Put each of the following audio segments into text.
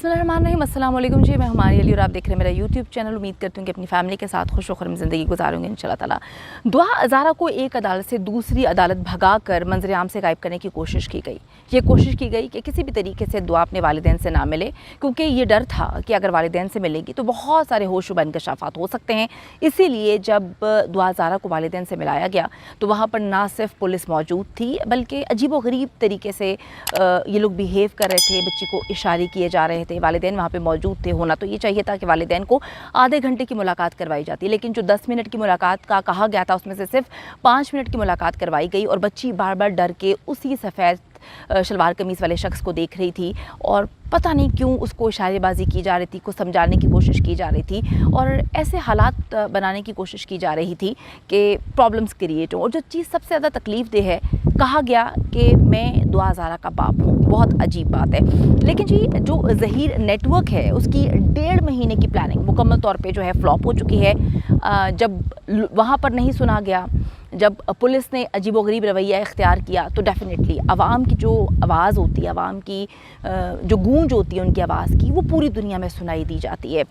बिस्मिल्लाहिर्रहमानिर्रहीम। अस्सलाम वालेकुम जी, मैं हमारी अली और आप देख रहे हैं मेरा यूट्यूब चैनल। उम्मीद करती हूँ कि अपनी फैमिली के साथ खुश खुरम ज़िंदगी गुजारूंगी इंशाल्लाह ताला। दुआ ज़ारा को एक अदालत से दूसरी अदालत भगाकर मंजर आम से गायब करने की कोशिश की गई। ये कोशिश की गई कि किसी भी तरीके से दुआ अपने वालिदैन से ना मिले, क्योंकि ये डर था कि अगर वालिदैन से मिलेगी तो बहुत सारे होशुबा इंकशाफात हो सकते हैं। इसीलिए जब दुआ ज़ारा को वालिदैन से मिलाया गया तो वहाँ पर ना सिर्फ पुलिस मौजूद थी, बल्कि अजीब व गरीब तरीके से ये लोग बिहेव कर रहे थे, बच्ची को इशारे किए जा रहे थे। वालिदैन वहाँ पे मौजूद थे। होना तो ये चाहिए था कि वालिदैन को आधे घंटे की मुलाकात करवाई जाती, लेकिन जो 10 मिनट की मुलाकात का कहा गया था उसमें से सिर्फ 5 मिनट की मुलाकात करवाई गई और बच्ची बार बार डर के उसी सफ़ेद शलवार कमीज़ वाले शख्स को देख रही थी और पता नहीं क्यों उसको इशारेबाजी की जा रही थी, कुछ समझाने की कोशिश की जा रही थी और ऐसे हालात बनाने की कोशिश की जा रही थी कि प्रॉब्लम्स क्रिएट हो। और जो चीज़ सबसे ज़्यादा तकलीफ़ दे है, कहा गया कि मैं दुआ ज़ारा का बाप हूँ। बहुत अजीब बात है। लेकिन जी जो ज़हीर नेटवर्क है उसकी 1.5 महीने की प्लानिंग मुकम्मल तौर पे जो है फ्लॉप हो चुकी है। जब वहाँ पर नहीं सुना गया, जब पुलिस ने अजीबोगरीब रवैया इख्तियार किया तो डेफिनेटली आवाम की जो आवाज़ होती है, आवाम की जो गूंज होती है उनकी आवाज़ की, वो पूरी दुनिया में सुनाई दी जाती है।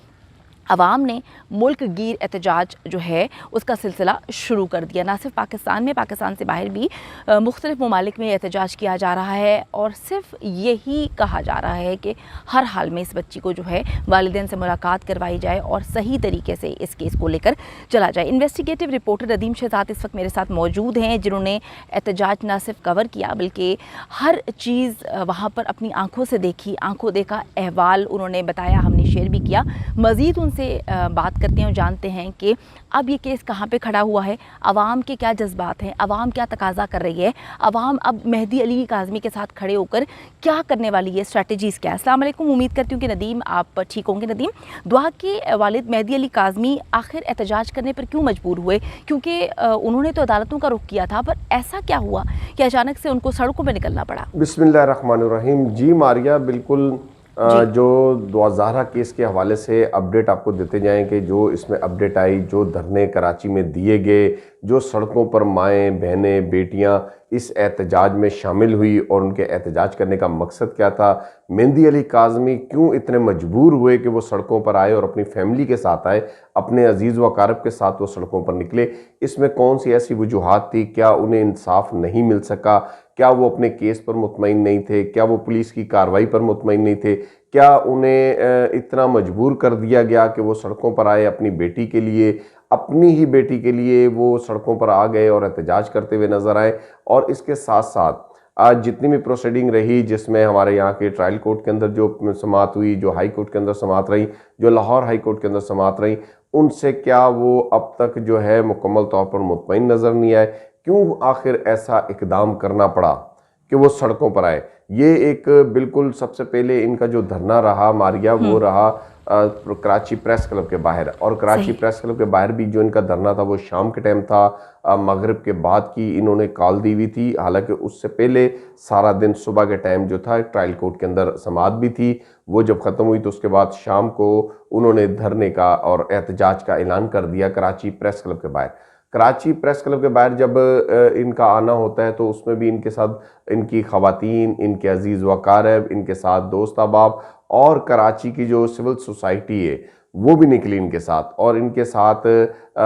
अवाम ने मुल्क गिर एहतजाज जो है उसका सिलसिला शुरू कर दिया। ना सिर्फ पाकिस्तान में, पाकिस्तान से बाहर भी मुख्तलिफ़ ममालिक में एहतजाज किया जा रहा है और सिर्फ यही कहा जा रहा है कि हर हाल में इस बच्ची को जो है वालिदैन से मुलाकात करवाई जाए और सही तरीके से इस केस को लेकर चला जाए। इन्वेस्टिगेटिव रिपोर्टर नदीम शहजाद इस वक्त मेरे साथ मौजूद हैं, जिन्होंने एहतजाज ना सिर्फ कवर किया बल्कि हर चीज़ वहाँ पर अपनी आँखों से देखी, आँखों देखा अहवाल उन्होंने बताया, हमने शेयर भी किया। मज़ीद से बात करते हैं और जानते हैं कि अब ये केस कहाँ पे खड़ा हुआ है, अवाम के क्या जज्बात हैं, अवाम क्या तकाजा कर रही है, अवाम अब मेहदी अली काज़मी के साथ खड़े होकर क्या करने वाली है, स्ट्रैटेजीज़ क्या है। अस्सलाम वालेकुम, उम्मीद करती हूँ कि नदीम आप ठीक होंगे। नदीम, दुआ के वालिद मेहदी अली काज़मी आखिर एहतजाज करने पर क्यों मजबूर हुए? क्योंकि उन्होंने तो अदालतों का रुख किया था, पर ऐसा क्या हुआ कि अचानक से उनको सड़कों पर निकलना पड़ा? बिस्मिल्लाहिर्रहमानिर्रहीम। जी मारिया, बिल्कुल जो दुआ ज़ारा केस के हवाले से अपडेट आपको देते जाएं कि जो इसमें अपडेट आई, जो धरने कराची में दिए गए, जो सड़कों पर माएँ बहनें बेटियां इस एहतजाज में शामिल हुई और उनके एहतजाज करने का मकसद क्या था, मेहदी अली काज़मी क्यों इतने मजबूर हुए कि वो सड़कों पर आए और अपनी फैमिली के साथ आए, अपने अजीज़ व अकारब के साथ वो सड़कों पर निकले, इसमें कौन सी ऐसी वजूहात थी, क्या उन्हें इंसाफ नहीं मिल सका, क्या वो अपने केस पर मुतमईन नहीं थे, क्या वो पुलिस की कार्रवाई पर मुतमईन नहीं थे, क्या उन्हें इतना मजबूर कर दिया गया कि वो सड़कों पर आए अपनी बेटी के लिए, अपनी ही बेटी के लिए वो सड़कों पर आ गए और एहतजाज करते हुए नजर आए। और इसके साथ साथ आज जितनी भी प्रोसीडिंग रही, जिसमें हमारे यहाँ के ट्रायल कोर्ट के अंदर जो समात हुई, जो हाई कोर्ट के अंदर समात रही, जो लाहौर हाई कोर्ट के अंदर समात रही, उनसे क्या वो अब तक जो है मुकम्मल तौर पर मुतमईन नज़र नहीं आए? क्यों आखिर ऐसा इकदाम करना पड़ा कि वो सड़कों पर आए? ये एक बिल्कुल सबसे पहले इनका जो धरना रहा मारिया, वो रहा कराची प्रेस क्लब के बाहर। और कराची प्रेस क्लब के बाहर भी जो इनका धरना था वो शाम के टाइम था, मगरिब के बाद की इन्होंने कॉल दी हुई थी। हालांकि उससे पहले सारा दिन सुबह के टाइम जो था ट्रायल कोर्ट के अंदर समाअत भी थी। वो जब ख़त्म हुई तो उसके बाद शाम को उन्होंने धरने का और एहतजाज का ऐलान कर दिया कराची प्रेस क्लब के बाहर। कराची प्रेस क्लब के बाहर जब इनका आना होता है तो उसमें भी इनके साथ इनकी ख़वातीन, इनके अजीज़ व अकारब, इनके साथ दोस्त अहबाब और कराची की जो सिविल सोसाइटी है वो भी निकली इनके साथ, और इनके साथ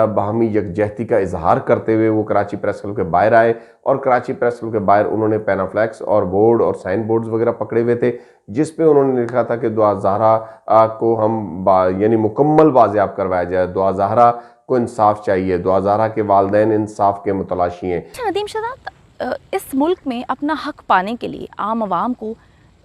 बाहमी यकजहती का इजहार करते हुए वो कराची प्रेस क्लब के बाहर आए। और कराची प्रेस क्लब के बाहर उन्होंने पैनाफ्लैक्स और बोर्ड और साइन बोर्ड्स वगैरह पकड़े हुए थे, जिस पे उन्होंने लिखा था कि दुआ ज़ारा को हम यानी मुकम्मल बाज़ियाब करवाया जाए, दुआ ज़ारा को इंसाफ चाहिए, दुआ ज़ारा के वालिदैन इंसाफ के मुतलाशी हैं। अच्छा नदीम शहजाद, इस मुल्क में अपना हक पाने के लिए आम आवाम को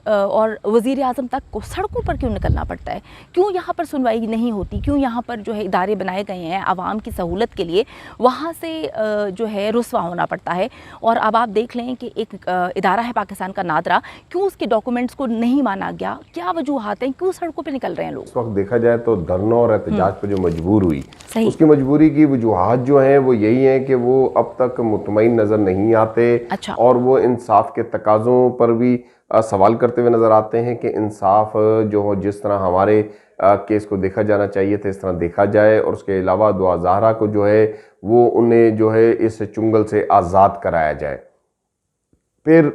और वज़ीर आज़म तक को सड़कों पर क्यों निकलना पड़ता है? क्यों यहाँ पर सुनवाई नहीं होती? क्यों यहाँ पर जो है इदारे बनाए गए हैं आवाम की सहूलत के लिए, वहाँ से जो है रुस्वा होना पड़ता है? और अब आप देख लें कि एक इदारा है पाकिस्तान का नादरा, क्यों उसके डॉक्यूमेंट्स को नहीं माना गया? क्या वजूहात हैं, क्यों सड़कों पर निकल रहे हैं लोग? इस वक्त देखा जाए तो धरनों और एहतजाज पर जो मजबूर हुई, उसकी मजबूरी की वजूहात जो हैं वो यही हैं कि वो अब तक मुतमईन नज़र नहीं आते। अच्छा। और वो इंसाफ के तकाज़ों पर भी सवाल करते हुए नज़र आते हैं कि इंसाफ जो हो, जिस तरह हमारे केस को देखा जाना चाहिए था इस तरह देखा जाए, और उसके अलावा दुआ ज़ाहरा को जो है वो उन्हें जो है इस चुंगल से आज़ाद कराया जाए। फिर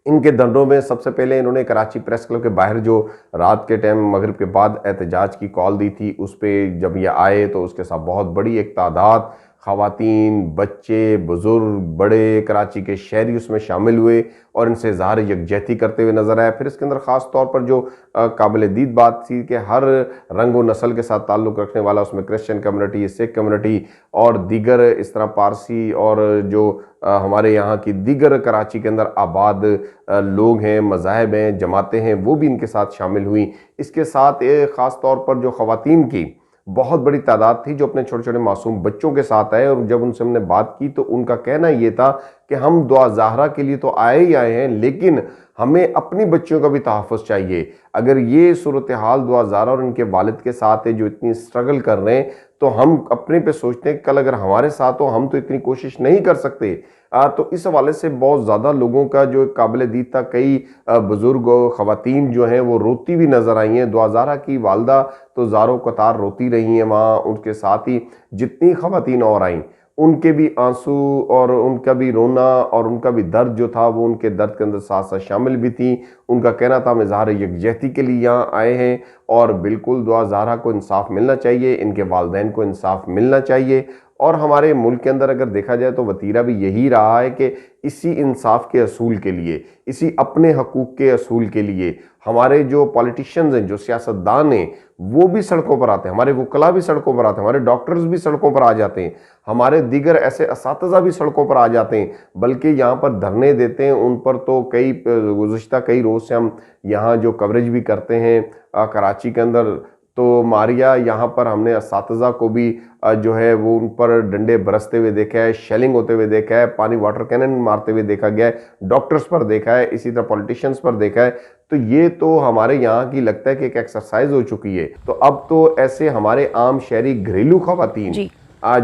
इनके धरनों में सबसे पहले इन्होंने कराची प्रेस क्लब के बाहर जो रात के टाइम मगरिब के बाद एहतजाज की कॉल दी थी, उस पर जब ये आए तो उसके साथ बहुत बड़ी एक तादाद ख़वातीन, बच्चे, बुज़ुर्ग, बड़े कराची के शहरी उसमें शामिल हुए और इनसे इज़हार यकजहती करते हुए नज़र आए। फिर इसके अंदर ख़ास तौर पर जो काबिल दीद बात थी कि हर रंग व नस्ल के साथ ताल्लुक़ रखने वाला, उसमें क्रिश्चियन कम्युनिटी, सिख कम्युनिटी और दीगर इस तरह पारसी और जो हमारे यहाँ की दीगर कराची के अंदर आबाद लोग हैं, मज़ाहब हैं, जमातें हैं, वो भी इनके साथ शामिल हुई। इसके साथ ख़ास तौर पर जो ख़वातीन की बहुत बड़ी तादाद थी जो अपने छोटे छोटे मासूम बच्चों के साथ आए, और जब उनसे हमने बात की तो उनका कहना ये था कि हम दुआ ज़ाहरा के लिए तो आए ही आए हैं, लेकिन हमें अपनी बच्चियों का भी तहफ़्फ़ुज़ चाहिए। अगर ये सूरत हाल दुआ ज़ाहरा और उनके वालिद के साथ है जो इतनी स्ट्रगल कर रहे हैं, तो हम अपने पे सोचते हैं कल अगर हमारे साथ हो हम तो इतनी कोशिश नहीं कर सकते। तो इस हवाले से बहुत ज़्यादा लोगों का जो काबिल दीद था, कई बुज़ुर्ग ख़वातीन जो हैं वो रोती भी नज़र आई हैं। दुआ ज़ाहरा की वालदा तो ज़ारों कतार रोती रही हैं वहाँ, उनके साथ ही जितनी ख़वातीन और आईं उनके भी आंसू और उनका भी रोना और उनका भी दर्द जो था वो उनके दर्द के अंदर साथ साथ शामिल भी थी। उनका कहना था हम इज़हार यकजहती के लिए यहाँ आए हैं और बिल्कुल दुआ ज़ाहरा को इंसाफ मिलना चाहिए, इनके वालिदैन को इंसाफ मिलना चाहिए। और हमारे मुल्क के अंदर अगर देखा जाए तो वतीरा भी यही रहा है कि इसी इंसाफ के असूल के लिए, इसी अपने हकूक़ के असूल के लिए हमारे जो पॉलिटिशियंस हैं, जो सियासतदान हैं, वो भी सड़कों पर आते हैं, हमारे वकला भी सड़कों पर आते हैं, हमारे डॉक्टर्स भी सड़कों पर आ जाते हैं, हमारे दीगर ऐसे असातिज़ा भी सड़कों पर आ जाते हैं, बल्कि यहाँ पर धरने देते हैं। उन पर तो गुज़िश्ता कई रोज़ से हम यहाँ जो कवरेज भी करते हैं कराची के अंदर, तो मारिया यहाँ पर हमने असातिज़ा को भी जो है वो उन पर डंडे बरसते हुए देखा है, शेलिंग होते हुए देखा है, पानी वाटर कैनन मारते हुए देखा गया है, डॉक्टर्स पर देखा है, इसी तरह पॉलिटिशियंस पर देखा है। तो ये तो हमारे यहाँ की लगता है कि एक एक्सरसाइज हो चुकी है। तो अब तो ऐसे हमारे आम शहरी घरेलू ख़वातीन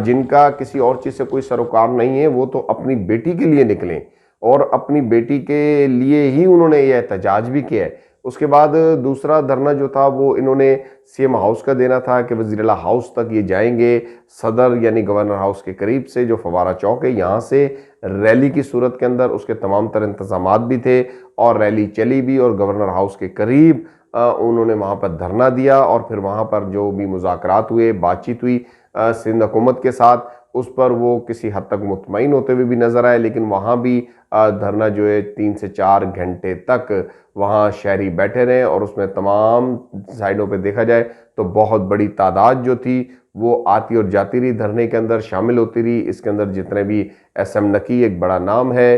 जिनका किसी और चीज़ से कोई सरोकार नहीं है, वो तो अपनी बेटी के लिए निकलें और अपनी बेटी के लिए ही उन्होंने ये एहतजाज भी किया है। उसके बाद दूसरा धरना जो था वो इन्होंने सीएम हाउस का देना था कि वज़ीर-ए-आला हाउस तक ये जाएंगे, सदर यानी गवर्नर हाउस के करीब से जो फवारा चौक है यहाँ से रैली की सूरत के अंदर उसके तमाम तर इंतज़ामात भी थे और रैली चली भी और गवर्नर हाउस के करीब उन्होंने वहाँ पर धरना दिया और फिर वहाँ पर जो भी मुज़ाकरात हुए, बातचीत हुई सिंध हुकूमत के साथ, उस पर वो किसी हद तक मुतमईन होते हुए भी नज़र आए। लेकिन वहाँ भी धरना जो है 3 से 4 घंटे तक वहाँ शहरी बैठे रहे और उसमें तमाम साइडों पे देखा जाए तो बहुत बड़ी तादाद जो थी वो आती और जाती रही, धरने के अंदर शामिल होती रही। इसके अंदर जितने भी SM नकी एक बड़ा नाम है,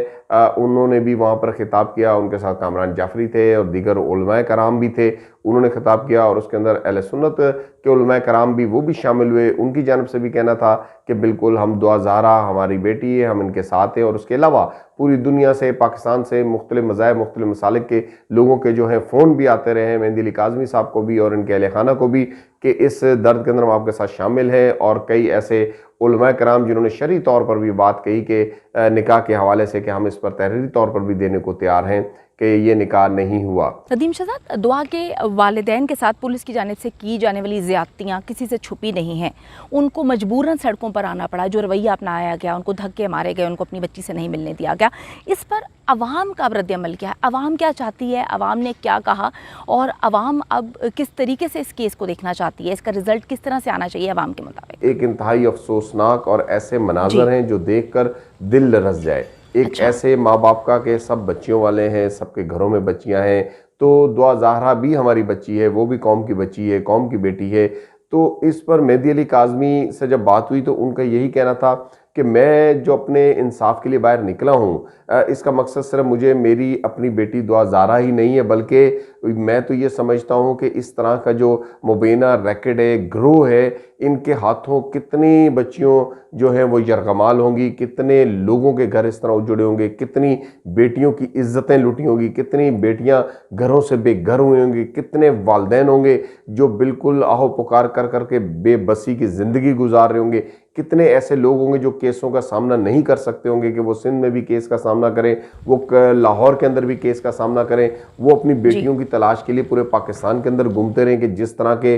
उन्होंने भी वहाँ पर खिताब किया, उनके साथ कामरान जाफरी थे और दीगर उलमाए कराम भी थे, उन्होंने खिताब किया। और उसके अंदर अहले सुन्नत के उलमाए कराम भी वो भी शामिल हुए, उनकी जानिब से भी कहना था कि बिल्कुल हम दुआ ज़ाहरा हमारी बेटी है, हम इनके साथ हैं। और उसके अलावा पूरी दुनिया से, पाकिस्तान से, मुख्तलिफ मज़ाहिब, मुख्तलिफ मसालिक के लोगों के जो है फ़ोन भी आते रहे हैं मेहंदी अली काज़मी साहब को भी और इनके अहले खाना को भी कि इस दर्द के अंदर हम आपके साथ शामिल हैं। और कई ऐसे उलमाए कराम जिन्होंने शरई तौर पर भी बात कही कि निकाह के हवाले से कि हम इस पर तहरीरी तौर पर भी देने को तैयार हैं कि ये निकाह नहीं हुआ। नदीम शहजाद, दुआ के वालिदैन के साथ पुलिस की जानिब से की जाने वाली ज़्यादतियाँ किसी से छुपी नहीं हैं। उनको मजबूरन सड़कों पर आना पड़ा, जो रवैया अपनाया गया, उनको धक्के मारे गए, उनको अपनी बच्ची से नहीं मिलने दिया गया। इस पर अवाम का रद्द-ए-अमल क्या है? अवाम क्या चाहती है? अवाम ने क्या कहा और अवाम अब किस तरीके से इस केस को देखना चाहती है? इसका रिजल्ट किस तरह से आना चाहिए अवाम के मुताबिक? एक इंतहाई अफसोसनाक और ऐसे मनाजर हैं जो देख कर दिल लरज़ जाए। एक ऐसे माँ बाप का कि सब बच्चियों वाले हैं, सबके घरों में बच्चियां हैं, तो दुआ ज़ाहरा भी हमारी बच्ची है, वो भी कौम की बच्ची है, कौम की बेटी है। तो इस पर मेहंदी अली काज़मी से जब बात हुई तो उनका यही कहना था कि मैं जो अपने इंसाफ के लिए बाहर निकला हूँ, इसका मकसद सिर्फ मुझे मेरी अपनी बेटी दुआ ज़ाहरा ही नहीं है, बल्कि मैं तो ये समझता हूँ कि इस तरह का जो मुबीना रैकेट है, ग्रोह है, इनके हाथों कितनी बच्चियों जो हैं वो यरगमाल होंगी, कितने लोगों के घर इस तरह उजड़े होंगे, कितनी बेटियों की इज्जतें लुटी होंगी, कितनी बेटियां घरों से बेघर हुई होंगी, कितने वालिदैन होंगे जो बिल्कुल आहो पुकार कर करके बेबसी की ज़िंदगी गुजार रहे होंगे, कितने ऐसे लोग होंगे जो केसों का सामना नहीं कर सकते होंगे कि वो सिंध में भी केस का सामना करें, वो लाहौर के अंदर भी केस का सामना करें, वो अपनी बेटियों की तलाश के लिए पूरे पाकिस्तान के अंदर घूमते रहें। कि जिस तरह के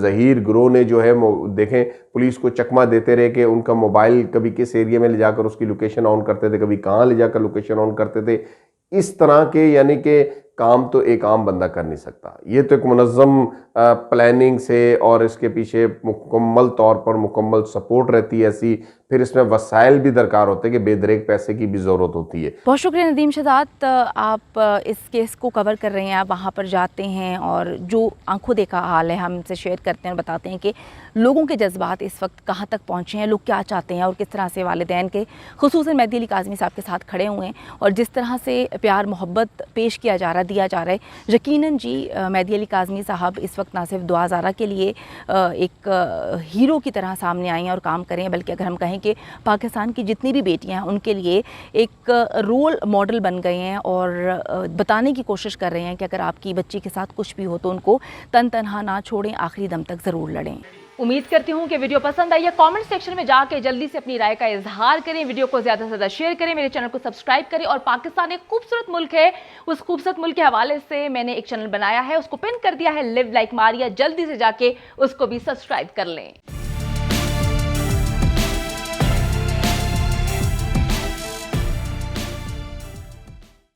ज़हीर गिरोह ने जो है देखें पुलिस को चकमा देते रहे कि उनका मोबाइल कभी किस एरिया में ले जाकर उसकी लोकेशन ऑन करते थे, कभी कहाँ ले जाकर लोकेशन ऑन करते थे। इस तरह के यानी कि काम तो एक आम बंदा कर नहीं सकता। ये तो एक मुनज़्ज़म प्लानिंग से और इसके पीछे मुकम्मल तौर पर मुकम्मल सपोर्ट रहती है ऐसी, फिर इसमें वसाइल भी दरकार होते हैं कि बेदरेक पैसे की भी ज़रूरत होती है। बहुत शुक्रिया नदीम शहजाद, आप इस केस को कवर कर रहे हैं, आप वहाँ पर जाते हैं और जो आंखों देखा हाल है हमसे शेयर करते हैं और बताते हैं कि लोगों के जज्बात इस वक्त कहाँ तक पहुँचे हैं, लोग क्या चाहते हैं और किस तरह से वालिदैन के खुसूसन मेहदी अली काज़मी साहब के साथ खड़े हुए हैं और जिस तरह से प्यार मोहब्बत पेश किया जा रहा, दिया जा रहा है। यकीनन जी मेहदी अली काज़मी साहब इस वक्त ना सिर्फ दुआ ज़ारा के लिए एक हीरो की तरह सामने आई हैं और काम करें हैं, बल्कि अगर हम कहें कि पाकिस्तान की जितनी भी बेटियां हैं उनके लिए एक रोल मॉडल बन गए हैं और बताने की कोशिश कर रहे हैं कि अगर आपकी बच्ची के साथ कुछ भी हो तो उनको तन तनहा ना छोड़ें, आखिरी दम तक ज़रूर लड़ें। उम्मीद करती हूँ कि वीडियो पसंद आई है। कमेंट सेक्शन में जाके जल्दी से अपनी राय का इजहार करें, वीडियो को ज़्यादा से ज़्यादा शेयर करें, मेरे चैनल को सब्सक्राइब करें। और पाकिस्तान एक खूबसूरत मुल्क है, उस खूबसूरत मुल्क के हवाले से मैंने एक चैनल बनाया है, उसको पिन कर दिया है, लिव लाइक मारिया, जल्दी से जाके उसको भी सब्सक्राइब कर लें।